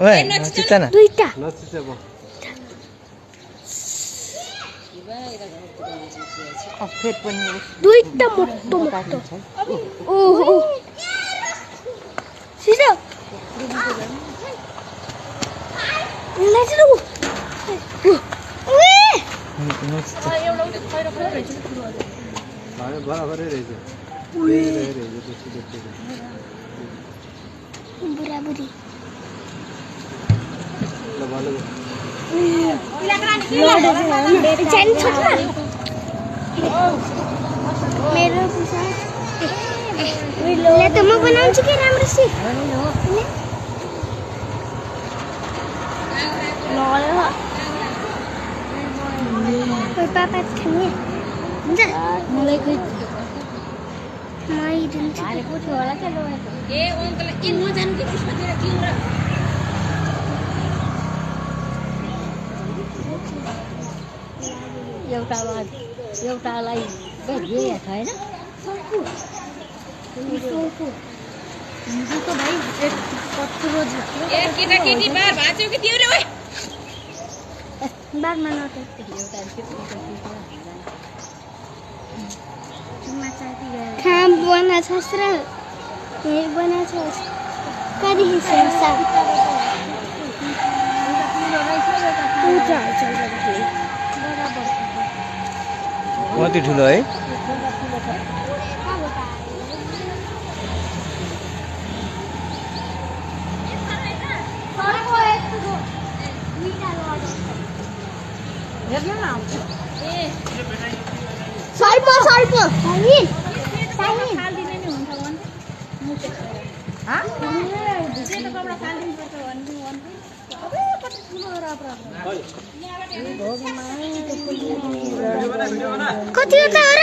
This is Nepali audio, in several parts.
ओए नचिता न दुईटा अफेर पनि दुईटा मोटो मोटो ओहो सिधो लेट्स गो नचिता बराबरै रहेछ बुरा बुरी मेरो त म बनाउँछु के राम्रो से पापा खाने हुन्छ मलाई खोइ एउटालाई भेटिए छैन बारमा खाम बना छस् र हेर बना छस् कति हिस्सा कति ठुलो है सर्प कति हो र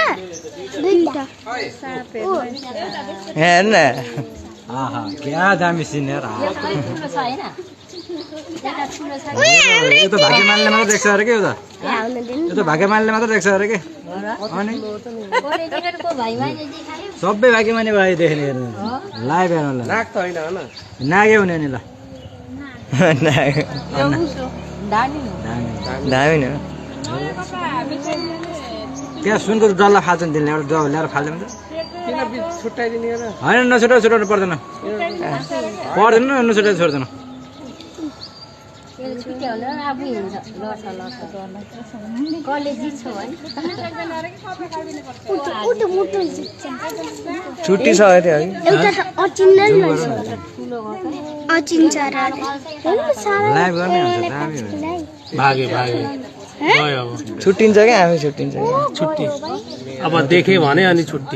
दुईटा हेर न आहा क्या दामी सिनेर ठुलो छ हैन यो त भाग्यमानले मात्र देख्छ अरे के यो त भाग्यमानले मात्र देख्छ अरे के अनि सबै भाग्यमानी भाइ देख्ने हेर्नु लाइभ हेर्नु नाग त हैन हैन नागै हुने नि ल दामी न त्यहाँ सुनको डल्ला फाल्छ नि त्यसले एउटा डल्ला ल्याएर फाल्दैन त होइन नछुटाउनु पर्दैन नछुटाइ छोड्दैन छुट्टी छ त्यो लाइभ गर्ने हुन्छ दामी भागे भागे गयो अब छुट्टिन्छ क्या हामी छुट्टिन्छ छुट्टी अब देखे भने अनि छुट्टी